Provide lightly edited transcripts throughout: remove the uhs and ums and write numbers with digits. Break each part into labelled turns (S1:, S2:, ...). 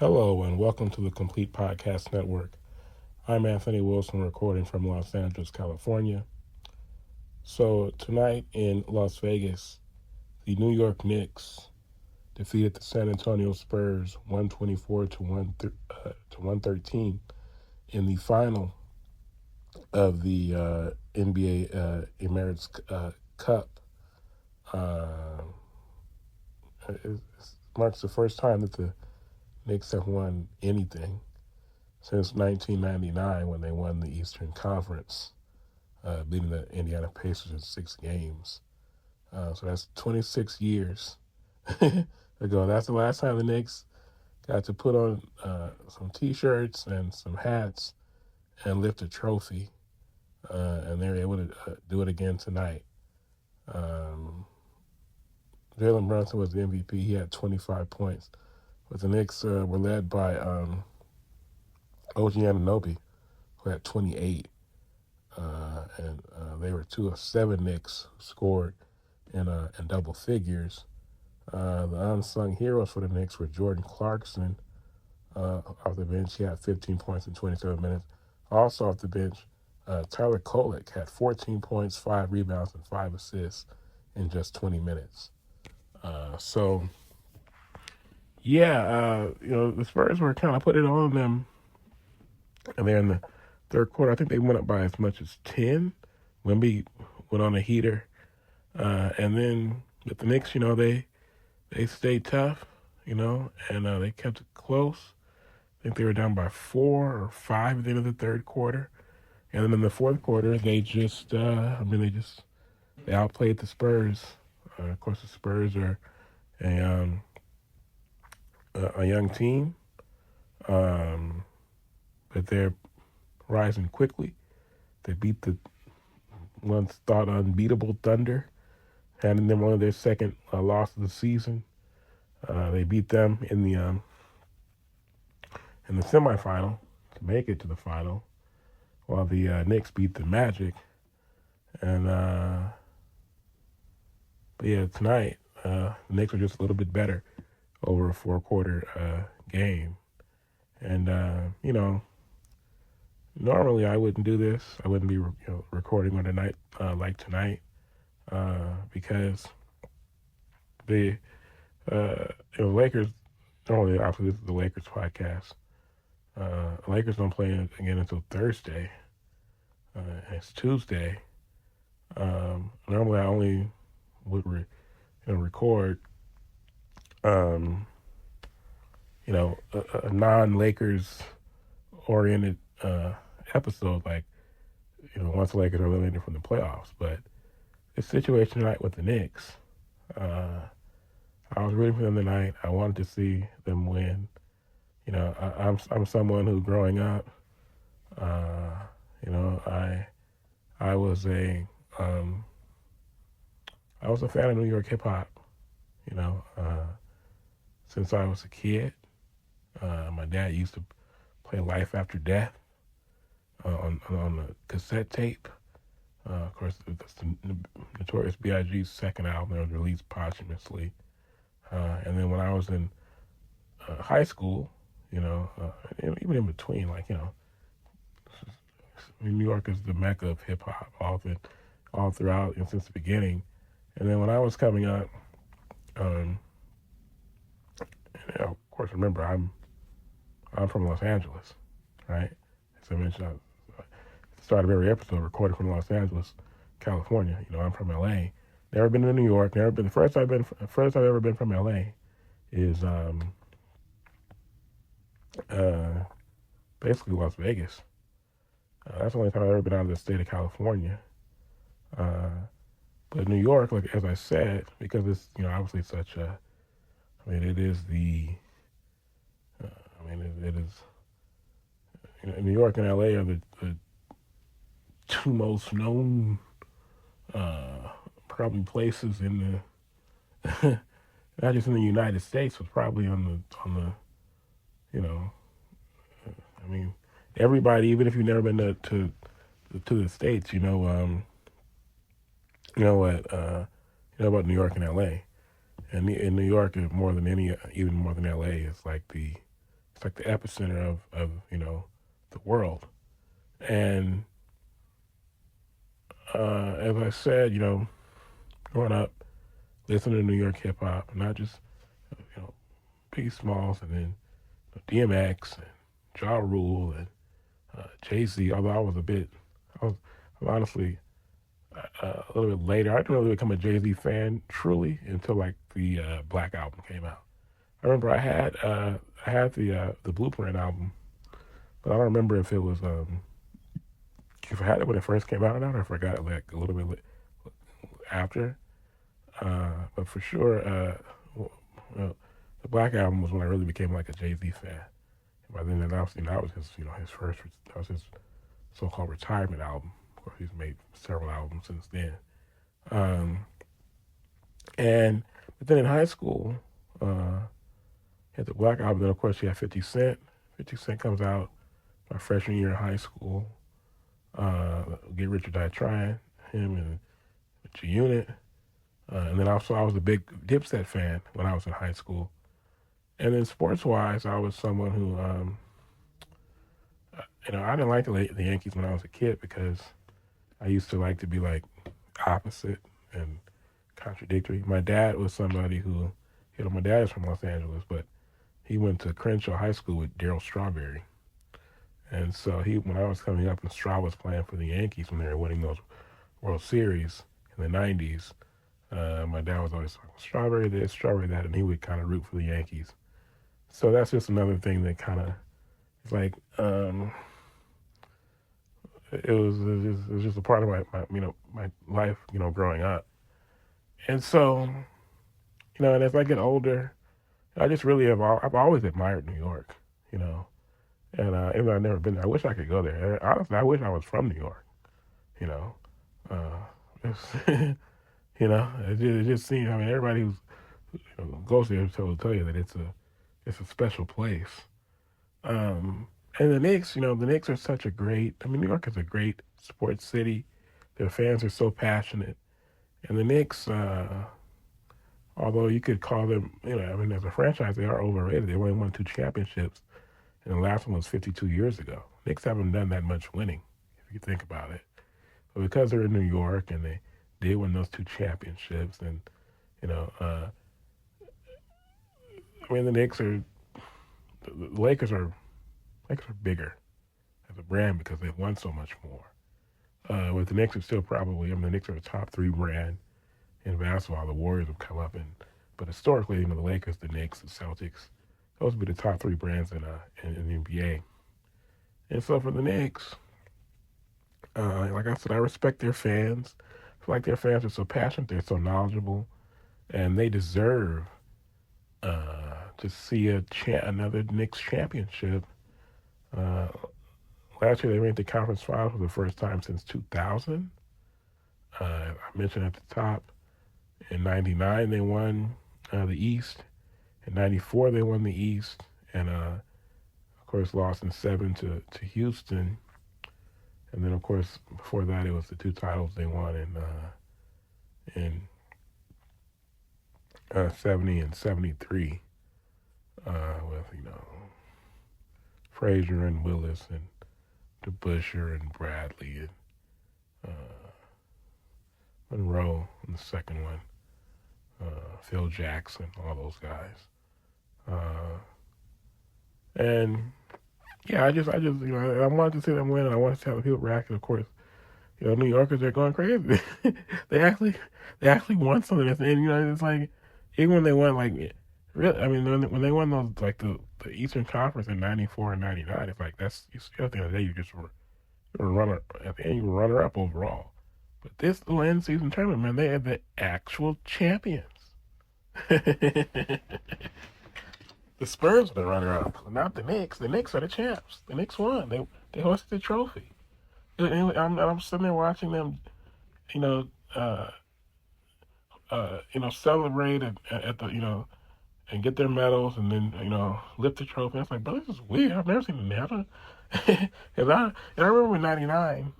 S1: Hello and welcome to the Complete Podcast Network. I'm Anthony Wilson, recording from Los Angeles, California. So tonight in Las Vegas, the New York Knicks defeated the San Antonio Spurs 124 to 113 in the final of the NBA Emirates Cup. It marks the first time that the Knicks have won anything since 1999 when they won the Eastern Conference, beating the Indiana Pacers in 6 games. So that's 26 years ago. That's the last time the Knicks got to put on some T-shirts and some hats and lift a trophy, and they were able to do it again tonight. Jalen Brunson was the MVP. He had 25 points. But the Knicks were led by OG Anunoby, who had 28. And they were 2 of 7 Knicks who scored in double figures. The unsung heroes for the Knicks were Jordan Clarkson off the bench. He had 15 points in 27 minutes. Also off the bench, Tyler Kolek had 14 points, 5 rebounds, and 5 assists in just 20 minutes. The Spurs were kind of putting it on them. And then in the third quarter, I think they went up by as much as 10. Wemby went on a heater. And then with the Knicks, they stayed tough, and they kept it close. I think they were down by 4 or 5 at the end of the third quarter. And then in the fourth quarter, they outplayed the Spurs. Of course, the Spurs are a young team, but they're rising quickly. They beat the once thought unbeatable Thunder, handing them one of their second loss of the season. They beat them in the semifinal to make it to the final, while the Knicks beat the Magic. And tonight the Knicks are just a little bit better over a 4-quarter game. And normally I wouldn't do this. I wouldn't be recording on a night like tonight because the Lakers. Normally, obviously, this is the Lakers podcast. Lakers don't play again until Thursday. It's Tuesday. Normally, I only would record, a non-Lakers oriented episode, like once the Lakers are eliminated from the playoffs. But this situation tonight with the Knicks, I was rooting for them tonight. I wanted to see them win. I'm someone who, growing up, I was a fan of New York hip hop. Since I was a kid, my dad used to play Life After Death on the cassette tape. Of course, that's the Notorious B.I.G.'s second album that was released posthumously. And then when I was in high school, even in between, New York is the mecca of hip hop all throughout and since the beginning. And then when I was coming up, of course, remember I'm from Los Angeles, right? As I mentioned, at the start of every episode, recorded from Los Angeles, California. I'm from LA. Never been to New York. Never been. The furthest I've ever been from LA is basically Las Vegas. That's the only time I've ever been out of the state of California. But New York, like as I said, because it's obviously such a, it is the, it is. New York and LA are the 2 most known probably places in the not just in the United States, but probably on the everybody, even if you've never been to the States, you know about New York and LA. And in New York, even more than LA, is like the It's like the epicenter of the world. And as I said, growing up, listening to New York hip hop, not just you know Biggie Smalls, and then DMX and Ja Rule and Jay Z. Although I was honestly a little bit later. I didn't really become a Jay Z fan truly until like the Black album came out. I remember I had the Blueprint album, but I don't remember if I had it when it first came out or not, or if I got it like a little bit after. But for sure, well, the Black album was when I really became like a Jay Z fan. By then, that was his his first, that was his so-called retirement album. Of course, he's made several albums since then. Um, and but then in high school, he had the Black album. Then of course he had 50 Cent. 50 Cent comes out my freshman year in high school. Get Rich or Die Trying, him and G Unit. And then also I was a big Dipset fan when I was in high school. And then sports-wise, I was someone who, I didn't like the Yankees when I was a kid because I used to like to be like opposite and contradictory. My dad was somebody who, my dad is from Los Angeles, but he went to Crenshaw High School with Darryl Strawberry. And so when I was coming up and Straw was playing for the Yankees when they were winning those World Series in the 90s, my dad was always like, Strawberry this, Strawberry that, and he would kind of root for the Yankees. So that's just another thing that kind of, it's like, it was just a part of my life, growing up. And so, and as I get older, I just really I've always admired New York, and even though I've never been there, I wish I could go there. Honestly, I wish I was from New York, you know. It's, it just seems. I mean, everybody who's goes there will tell you that it's a special place. And the Knicks, the Knicks are such a great. I mean, New York is a great sports city. Their fans are so passionate, and the Knicks, although you could call them, I mean, as a franchise, they are overrated. They only won 2 championships, and the last one was 52 years ago. Knicks haven't done that much winning, if you think about it. But because they're in New York and they did win those 2 championships, and I mean, the Lakers are bigger as a brand because they've won so much more. But the Knicks are still probably, the Knicks are a top 3 brand in basketball. The Warriors have come up, but historically, the Lakers, the Knicks, the Celtics, those would be the top 3 brands in the NBA. And so for the Knicks, like I said, I respect their fans. I feel like their fans are so passionate, they're so knowledgeable, and they deserve to see another Knicks championship. Last year they made the conference finals for the first time since 2000. I mentioned at the top, in 99 they won the East. In 94 they won the East, and of course lost in 7 to Houston. And then of course before that it was the 2 titles they won in 70 and 73 with Frazier and Willis and DeBusschere and Bradley and Monroe in the second one, Phil Jackson, all those guys. And yeah, I wanted to see them win, and I wanted to have the people react. And of course, New Yorkers are going crazy. they actually won something, and it's like even when they won, like really, I mean, when they won those like the Eastern Conference in '94 and '99, it's like at the end of the day you just were a runner. At the end, you were runner up overall. But this little end season tournament, man, they had the actual champions. The Spurs are the runner-up, not the Knicks. The Knicks are the champs. The Knicks won. They hosted the trophy. And I'm sitting there watching them, celebrate at the, and get their medals, and then lift the trophy. I was like, bro, this is weird. I've never seen it happen. And I remember in '99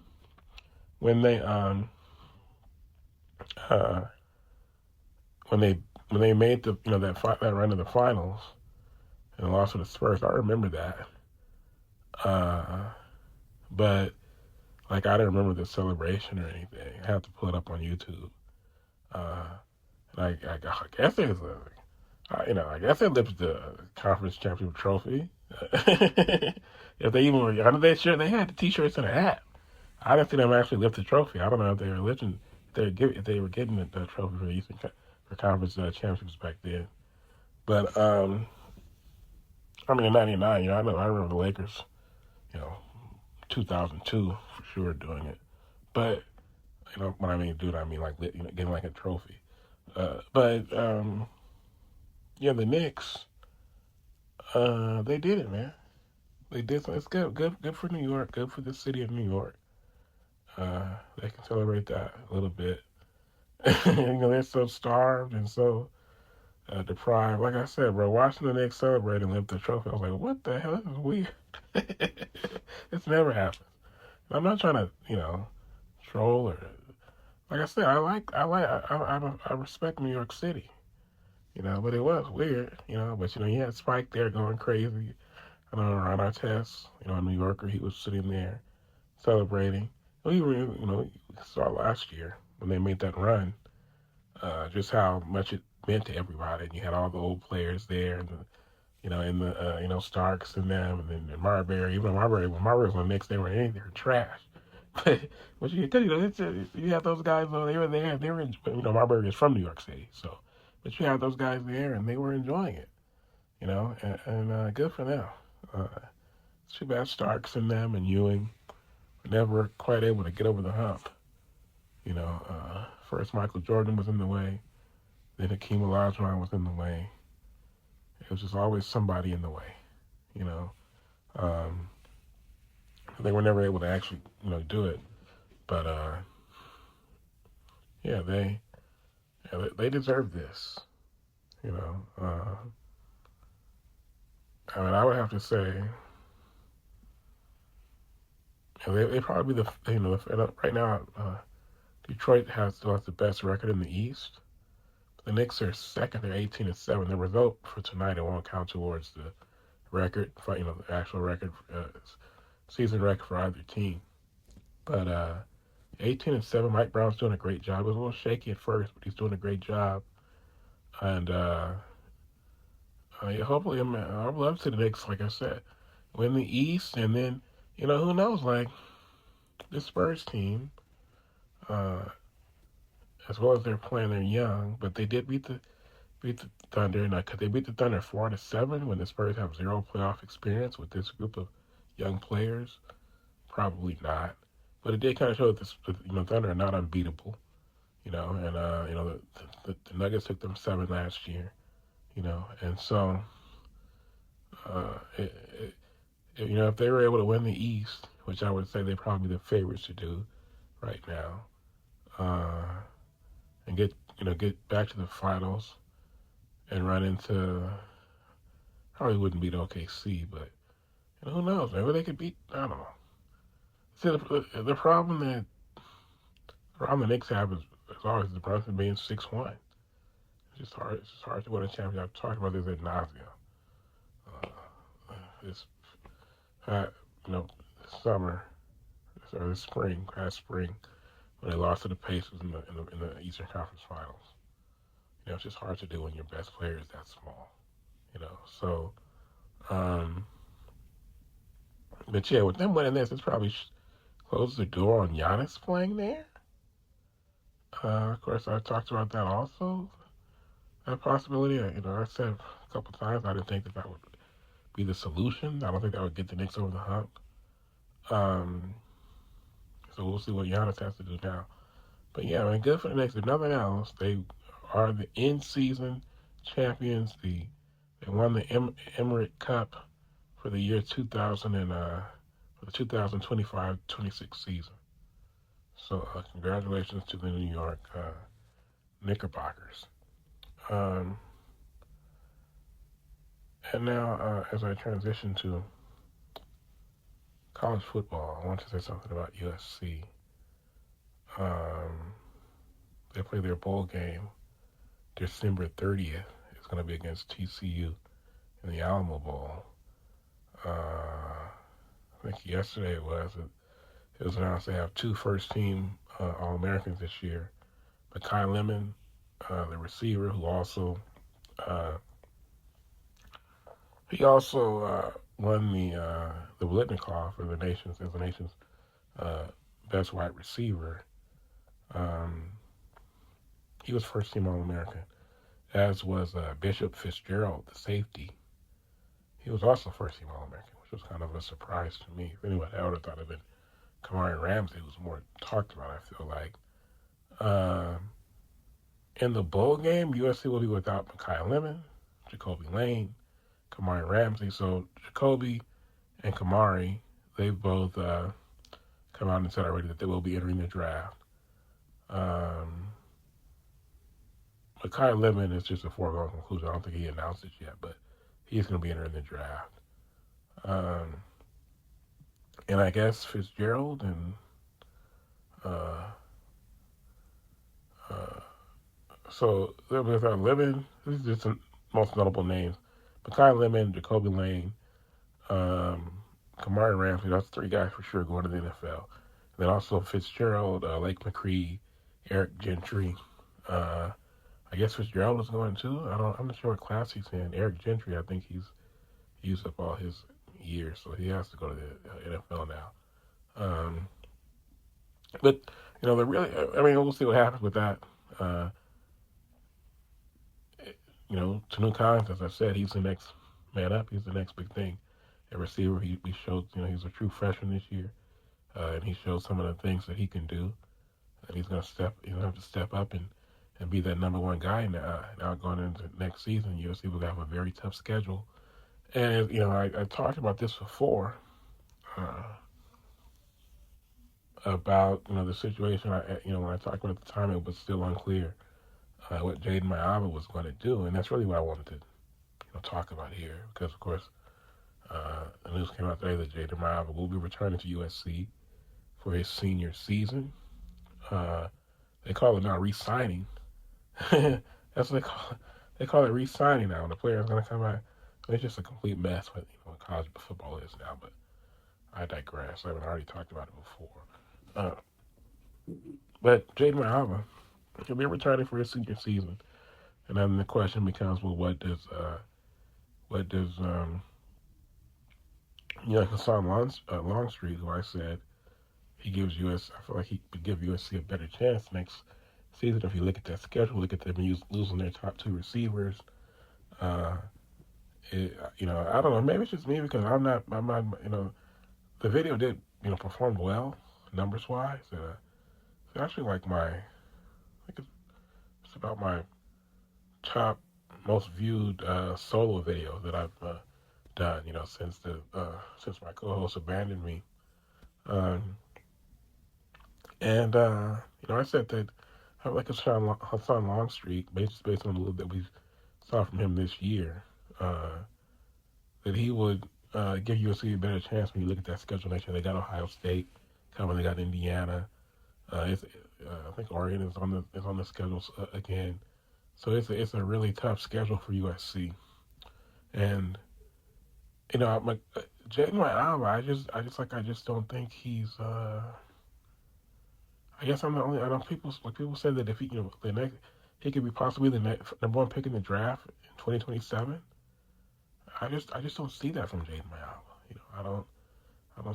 S1: when they when they made the that run to the finals. and lost to the Spurs. I remember that. But like I didn't remember the celebration or anything. I have to pull it up on YouTube. I guess it was I guess they lifted the conference championship trophy. If they even were, I know they had the T-shirts and a hat. I didn't see them actually lift the trophy. I don't know if they were lifting, if they were getting the trophy for the Eastern for conference championships back then. But I mean in '99, I remember the Lakers, you know, 2002 for sure doing it. But when I mean dude, I mean like getting like a trophy. But the Knicks, they did it, man. They did. So it's good for New York. Good for the city of New York. They can celebrate that a little bit. They're so starved and so deprived. Like I said, bro, watching the Knicks celebrate and lift the trophy, I was like, what the hell? This is weird. It's never happened. I'm not trying to, troll or like I said. I respect New York City. But it was weird. But you had Spike there going crazy. I know Ron Artest, a New Yorker, he was sitting there celebrating. We saw last year when they made that run, just how much it meant to everybody. And you had all the old players there, and Starks and them, and then Marbury. Even Marbury, when Marbury was on the Knicks, they were trash. But you can tell you had those guys though. They were there. They were, Marbury is from New York City, so. But you had those guys there, and they were enjoying it. And good for them. It's too bad Starks and them and Ewing were never quite able to get over the hump. First Michael Jordan was in the way, then Hakeem Olajuwon was in the way. It was just always somebody in the way. They were never able to actually, do it. But they deserve this. I would have to say, they probably be right now. Detroit still has the best record in the East. The Knicks are second. They're 18-7. The result for tonight, it won't count towards the record. The actual record, season record for either team. But 18-7. Mike Brown's doing a great job. It was a little shaky at first, but he's doing a great job. And hopefully, I'd love to the Knicks, like I said, win the East, and then who knows, like the Spurs team. As well as they're playing, they're young, but they did beat the Thunder. Now, could they beat the Thunder 4-7 when the Spurs have zero playoff experience with this group of young players? Probably not. But it did kind of show that the Thunder are not unbeatable. And the Nuggets took them 7 last year. And so if they were able to win the East, which I would say they're probably the favorites to do right now, and get back to the finals and run into, probably wouldn't beat OKC, but who knows? Maybe they could beat, I don't know. See, the problem that the Knicks have is always the Brunson being 6'1". It's just hard to win a championship. I've talked about this ad nauseum. This summer or this past spring, when they lost to the Pacers in the Eastern Conference Finals. It's just hard to do when your best player is that small. So, but yeah, with them winning this, it's probably closed the door on Giannis playing there. Of course, I talked about that also. That possibility, I said a couple times I didn't think that would be the solution. I don't think that would get the Knicks over the hump. So we'll see what Giannis has to do now. But yeah, good for the Knicks. If nothing else, they are the in-season champions. They won the Emirates Cup for the year 2000 and for the 2025-26 season. So congratulations to the New York Knickerbockers. And now, as I transition to college football, I want to say something about USC. They play their bowl game December 30th. It's going to be against TCU in the Alamo Bowl. I think yesterday it was announced they have two first-team All-Americans this year. But Kai Lemon, the receiver, who also uh, he also won the Blitnikoff for the nation's uh, best wide receiver. Um, he was first-team All-American, as was Bishop Fitzgerald, the safety. He was also first-team All-American, which was kind of a surprise to me. If anyone I would have thought it'd been Kamari Ramsey, who was more talked about, I feel like. In the bowl game, USC will be without Mekhi Lemon, Jacoby Lane, Kamari Ramsey. So Jacoby and Kamari, they've both come out and said already that they will be entering the draft. Mekhi Lemon is just a foregone conclusion. I don't think he announced it yet, but he's going to be entering the draft. And I guess Fitzgerald and so without Lemon, this is just the most notable names. Mekhi Lemon, Jacoby Lane, Kamari Ramsey. That's three guys for sure going to the NFL. And then also Fitzgerald, Lake McCree, Eric Gentry. I guess Fitzgerald is going too. I'm not sure what class he's in. Eric Gentry, I think he's used up all his years, so he has to go to the NFL now. But they're really. I mean, we'll see what happens with that. Tanu Collins, as I said, he's the next man up. He's the next big thing. A receiver, he showed, he's a true freshman this year, and he showed some of the things that he can do. And he's going to have to step up and be that number one guy now going into next season. USC will have a very tough schedule. And, I talked about this before, about, the situation. When I talked about it at the time, it was still unclear what Jaden Mayava was going to do. And that's really what I wanted to talk about here, because, of course, the news came out today that Jaden Mayava will be returning to USC for his senior season. They call it now re-signing. That's what they call it. They call it re-signing now. When the player is going to come back, it's just a complete mess what college football is now. But I digress. I've already talked about it before. But Jaden Mayava, he'll be returning for his senior season, and then the question becomes, well, what does Hassan Longstreet, who I said I feel like he could give USC a better chance next season if you look at that schedule, look at them losing their top two receivers. I don't know, maybe it's just me because I'm not, the video did, perform well, numbers-wise. It's actually like I think it's about my top most viewed solo video that I've done, since my co-host abandoned me. I said that I like Hassan Longstreet, based on the little that we saw from him this year, that he would give USC a better chance when you look at that schedule next year. They got Ohio State coming, they got Indiana. I think Oregon is on the schedule again. So it's a really tough schedule for USC, and Jaden Mayava, I just don't think he's. I guess I'm the only. I know people say that if he he could be possibly the number one pick in the draft in 2027. I just don't see that from Jaden Mayava. I don't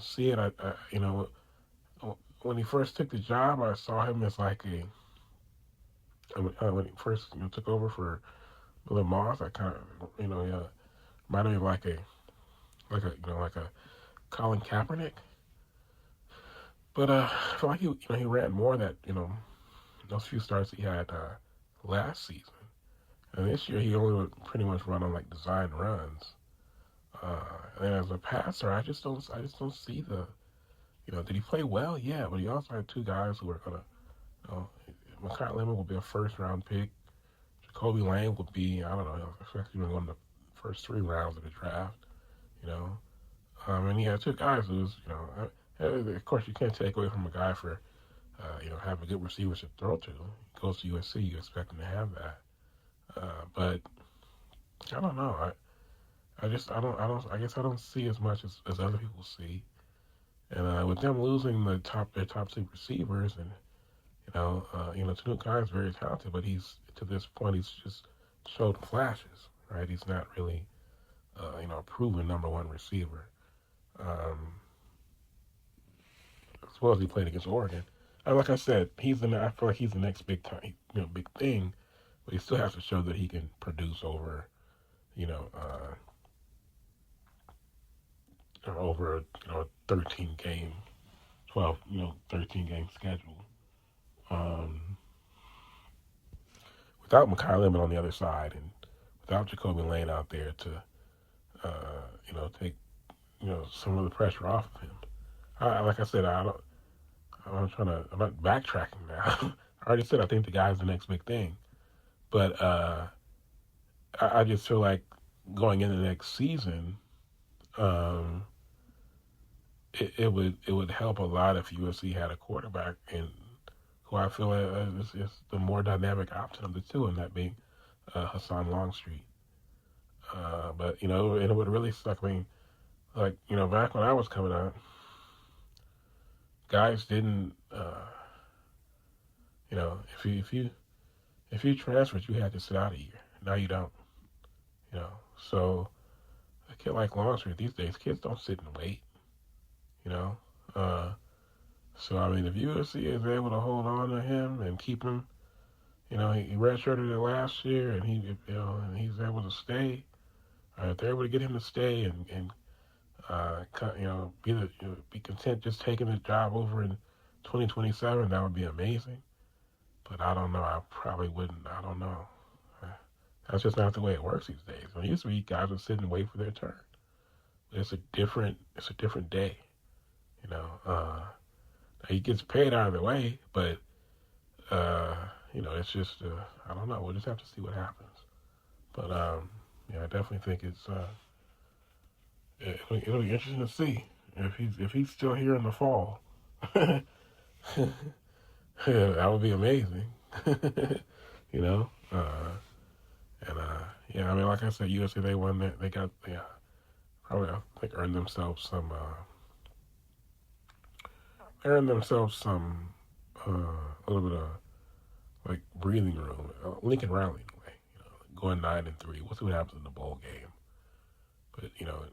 S1: see it. When he first took the job, I saw him as like when he first took over for Miller Moss. I kind of reminded me of like a Colin Kaepernick. But I feel like he ran more that those few starts he had last season, and this year he only would pretty much run on like design runs. And as a passer, I just don't see the did he play well? Yeah, but he also had two guys who were gonna Mekhi Lemon will be a first round pick. Jacoby Lane would be, I don't know, especially when going the first 3 rounds of the draft. And he had two guys who was of course, you can't take away from a guy for, having good receivers to throw to. He goes to USC, you expect him to have that. But I don't know. I guess I don't see as much as other people see. And with them losing their top two receivers, and Tanuka is very talented, but he's to this point he's just showed flashes, right? He's not really a proven number one receiver. Um, as well as he played against Oregon. Like I said, I feel like he's the next big time, big thing, but he still has to show that he can produce over, you know, over a 13 game, 12, 13 game schedule. Um, without Makai Lemon on the other side, and without Jacoby Lane out there to, take some of the pressure off of him. Like I said, I'm not backtracking now. I already said I think the guy's the next big thing, but I just feel like going into the next season, um, it would help a lot if USC had a quarterback and who I feel is the more dynamic option of the two, and that being Hassan Longstreet. But and it would really suck. I mean, like back when I was coming up, guys didn't. If you transferred, you had to sit out a year. Now you don't. You know, so a kid like Longstreet these days, kids don't sit and wait. You know, uh, so I mean, if USC is able to hold on to him and keep him, he redshirted it last year, and and he's able to stay. If they're able to get him to stay and be content just taking the job over in 2027, that would be amazing. But I don't know. I probably wouldn't. I don't know. That's just not the way it works these days. When it used to be, guys would sit and wait for their turn. It's a different day. You know, he gets paid out of the way, but it's just I don't know. We'll just have to see what happens. But I definitely think it'll be interesting to see if he's still here in the fall. Yeah, that would be amazing. you know, and I mean, like I said, USC they won that. They got probably I think earned themselves some a little bit of like breathing room. Lincoln Riley anyway. Going 9-3. We'll see what happens in the bowl game. But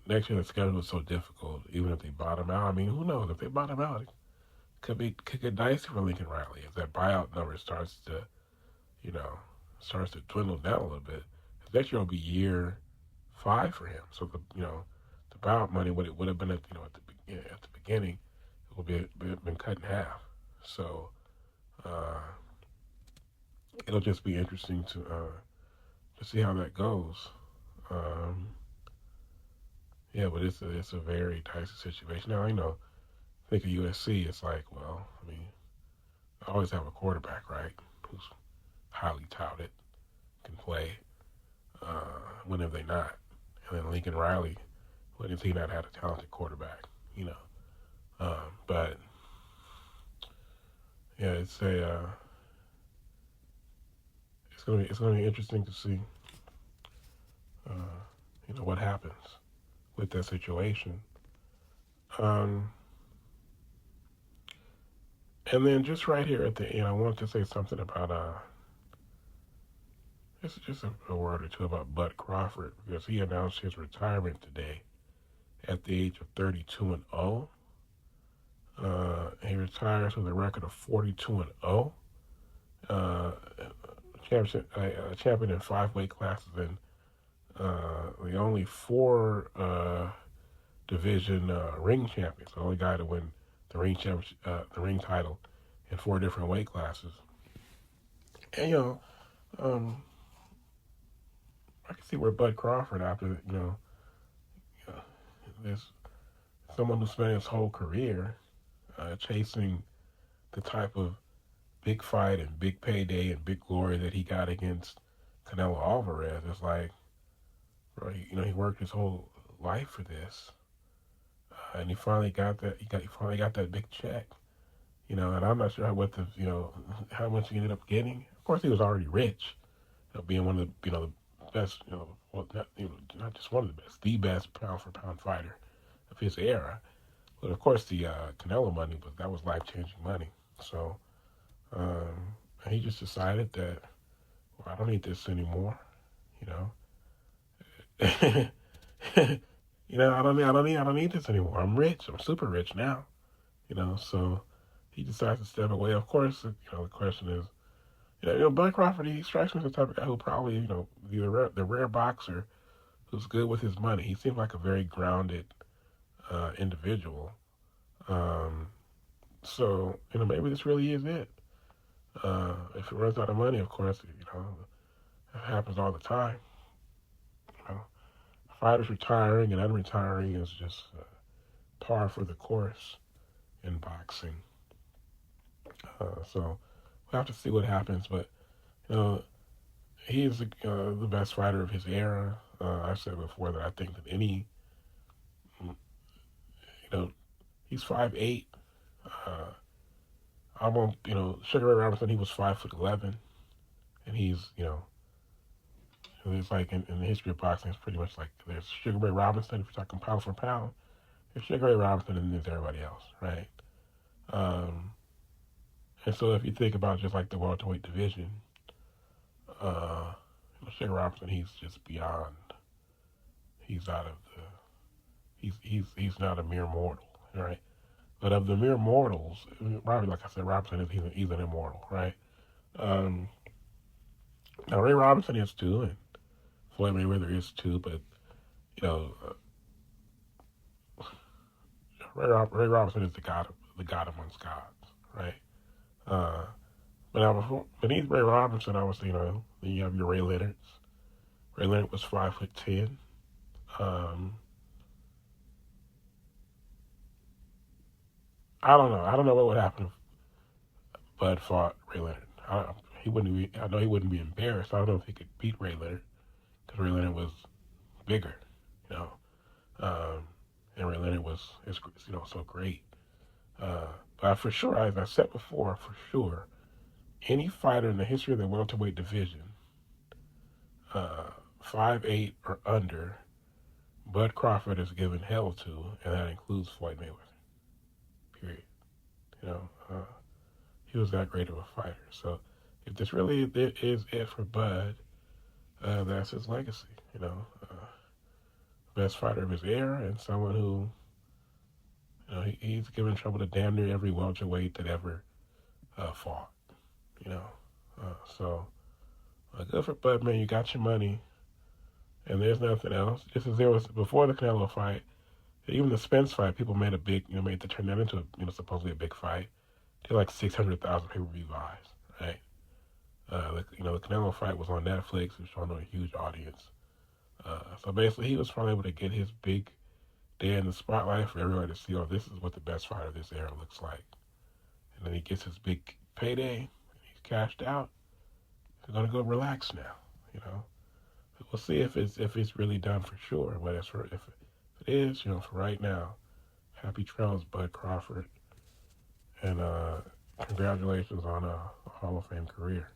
S1: next year the schedule is so difficult. Even if they bottom out, I mean, who knows? If they bottom out, it could get dicey for Lincoln Riley if that buyout number you know, starts to dwindle down a little bit. Next year will be year 5 for him. So the buyout money would have been at the beginning, it will been cut in half. So it'll just be interesting to see how that goes. Um, yeah, but it's a very dicey situation. Now think of USC. It's like, well, I mean, I always have a quarterback, right? Who's highly touted, can play. When have they not? And then Lincoln Riley, when has he not had a talented quarterback? But yeah, it's gonna be interesting to see, what happens with that situation. Um, and then just right here at the end, I wanted to say something about just a word or two about Bud Crawford because he announced his retirement today at the age of 32 and 0. He retires with a record of 42 and 0. Champion in 5 weight classes and the only 4 division ring champions. The only guy to win the ring championship, the ring title in 4 different weight classes. And I can see where Bud Crawford, after there's someone who spent his whole career chasing the type of big fight and big payday and big glory that he got against Canelo Alvarez. It's like, bro, he worked his whole life for this, and he finally got that. He finally got that big check. And I'm not sure how much he ended up getting. Of course, he was already rich, being one of the the best well, not just one of the best pound for pound fighter of his era. But of course, the Canelo money, but that was life changing money. So he just decided that, well, I don't need this anymore. You know, I don't need this anymore. I'm rich. I'm super rich now. So he decides to step away. Of course, the question is, Bud Crawford, he strikes me as the type of guy who probably, the rare boxer who's good with his money. He seems like a very grounded individual. Um, so, maybe this really is it. If it runs out of money, of course, it happens all the time. You know, fighters retiring and unretiring is just par for the course in boxing. So we'll have to see what happens. But he is the best fighter of his era. I said before that I think that he's 5'8". I won't, Sugar Ray Robinson, he was 5'11", and he's, it's like in the history of boxing, it's pretty much like there's Sugar Ray Robinson, if you're talking pound for pound, there's Sugar Ray Robinson, and there's everybody else, right? Um, and so if you think about just like the welterweight division, Sugar Robinson, he's just beyond. He's out of the. He's not a mere mortal, right? But of the mere mortals, Robbie, like I said, Robinson is he's an immortal, right? Um, Now Ray Robinson is too, and Floyd Mayweather is too, but you know, Ray Robinson is the god amongst gods, right? Uh, but now beneath Ray Robinson, I was then you have your Ray Leonards. Ray Leonard was 5'10". Um, I don't know. I don't know what would happen if Bud fought Ray Leonard. He wouldn't be. I know he wouldn't be embarrassed. I don't know if he could beat Ray Leonard because Ray Leonard was bigger, you know, and Ray Leonard was so great. But for sure, as I said before, for sure, any fighter in the history of the welterweight division, uh, 5'8" or under, Bud Crawford is given hell to, and that includes Floyd Mayweather. Period. You know, he was that great of a fighter. So if this really is it for Bud, that's his legacy. Best fighter of his era and someone who, he's given trouble to damn near every welterweight that ever fought. You know, so good for Bud, man. You got your money, and there's nothing else. Just as there was before the Canelo fight, even the Spence fight, people made made to turn that into supposedly a big fight. Did like 600,000 pay-per-view buys, right? The Canelo fight was on Netflix. It was shown on a huge audience. So basically, he was finally able to get his big day in the spotlight for everybody to see. Oh, this is what the best fighter of this era looks like. And then he gets his big payday. He's cashed out. He's gonna go relax now. We'll see if it's really done for sure. But if it is, for right now, happy trails, Bud Crawford, and congratulations on a Hall of Fame career.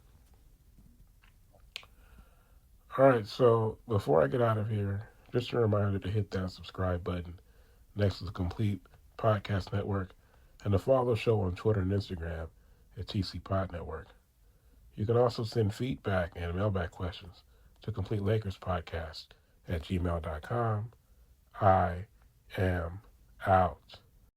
S1: All right, so before I get out of here, just a reminder to hit that subscribe button next to the Complete Podcast Network and to follow the show on Twitter and Instagram at TC Pod Network. You can also send feedback and mailbag questions to Complete Lakers Podcast at gmail.com. I am out.